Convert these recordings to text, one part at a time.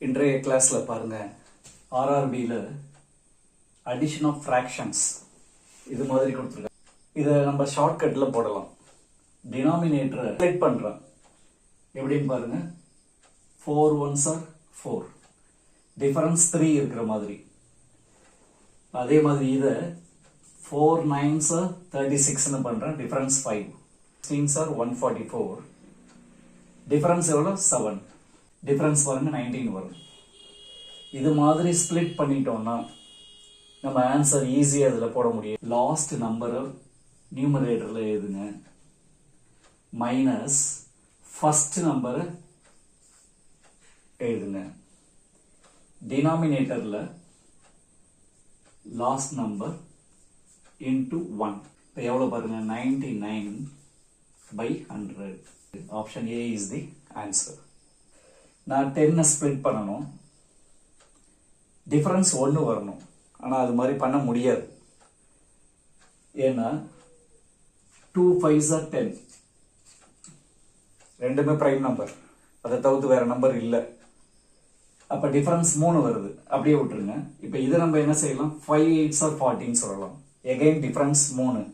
இன்றைய கிளாஸ்ல பாருங்க ஆர்ஆர்பியில் அடிஷன் ஆஃப் ஃப்ராக்ஷன்ஸ் இது மாதிரி கொடுத்துருக்காங்க. இதை நம்ம ஷார்ட்கட்டில் போடலாம். டினாமினேட்டரை ஸ்ப்ளிட் பண்ணுறோம். எப்படின்னு பாருங்க, 4 1s are 4, டிஃபரன்ஸ் 3 இருக்கிற மாதிரி. அதே மாதிரி இதை 4 9s are 36 பண்றேன், டிஃபரன்ஸ் 5. 16s are 144, டிஃபரன்ஸ் எவ்வளோ 7, டிஃபரன்ஸ் பாருங்க 19 வரும். இது மாதிரி ஸ்பிளிட் பண்ணிட்டோம்னா நம்ம ஆன்சர் ஈஸியாக அதில் போட முடியும். லாஸ்ட் நம்பரை நியூமரேட்டரில் எழுதுங்க, மைனஸ் ஃபர்ஸ்ட் நம்பரை எழுதுங்க. டினாமினேட்டரில் லாஸ்ட் நம்பர் இன்டு 1. இப்போ எவ்வளோ பாருங்க, 99/100. Option A is the answer. நான் 10 ஸ்பிளிட் பண்ணணும், டிஃபரன்ஸ் 1 வரணும். ஆனால் அது மாதிரி பண்ண முடியாது. ஏன்னா 2 5s are 10, ரெண்டுமே பிரைம் நம்பர், அதை தவிர்த்து வேற நம்பர் இல்லை. அப்ப டிஃபரன்ஸ் 3 வருது, அப்படியே விட்டுருங்க. இப்ப இதை நம்ம என்ன செய்யலாம், 5 8s are 14 சொல்லலாம். Again difference 3.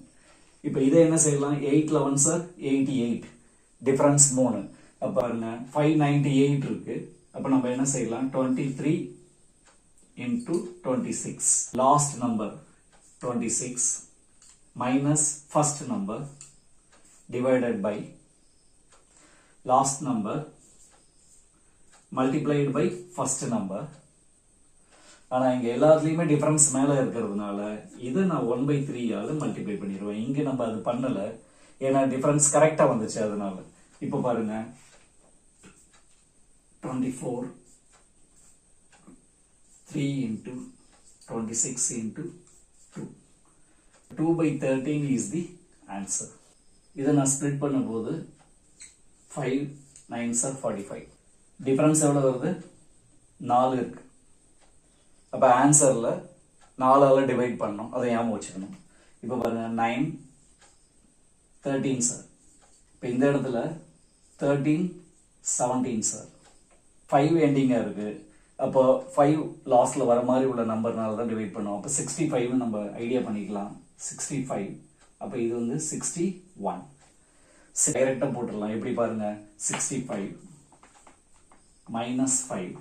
இப்ப இதை என்ன செய்யலாம், 8 11s are 88, டிஃபரன்ஸ் 3. அப்ப பாருங்க 598 இருக்கு. அப்ப நம்ம என்ன செய்யலாம், 23 into 26. Last number 26 minus first number divided by last number multiplied by first number. ஆனா இங்க எல்லாத்துலயுமே டிஃபரன்ஸ் மேல இருக்கிறதுனால இதை நான் 1/3 ஆல மல்டிப்ளை பண்ணிடுவேன். இங்க நம்ம அது பண்ணல, ஏன்னா டிஃபரன்ஸ் கரெக்டா வந்துச்சு அதனால. இப்ப பாருங்க 24 3 into 26 into 2, 2/13 is the answer. இதை நான் ஸ்ப்ளிட் பண்ணும்போது 5 9s are 45, டிஃபரன்ஸ் எவ்வளவு வருது, 4 இருக்கு. அப்ப ஆன்சர்ல 4ஆல டிவைட் பண்ணணும், அதை ஞாபகம் வச்சுக்கணும். இப்ப பாருங்க 9 13 சார். இப்ப இந்த இடத்துல 13 17 சார். 5 எண்டிங்கா இருக்கு. அப்போ 5 லாஸ்ட்ல வர மாதிரி உள்ள நம்பர்னால தான் டிவைட் பண்ணுவோம். அப்ப 65 நம்ம ஐடியா பண்ணிக்கலாம். 65. அப்ப இது வந்து 61. டைரக்டா போட்டுடலாம். எப்படி பாருங்க, 65 minus 5,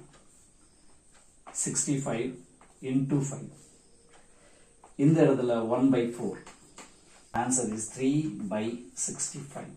65 into 5. இந்த இடத்துல 1/4. Answer is 3/65.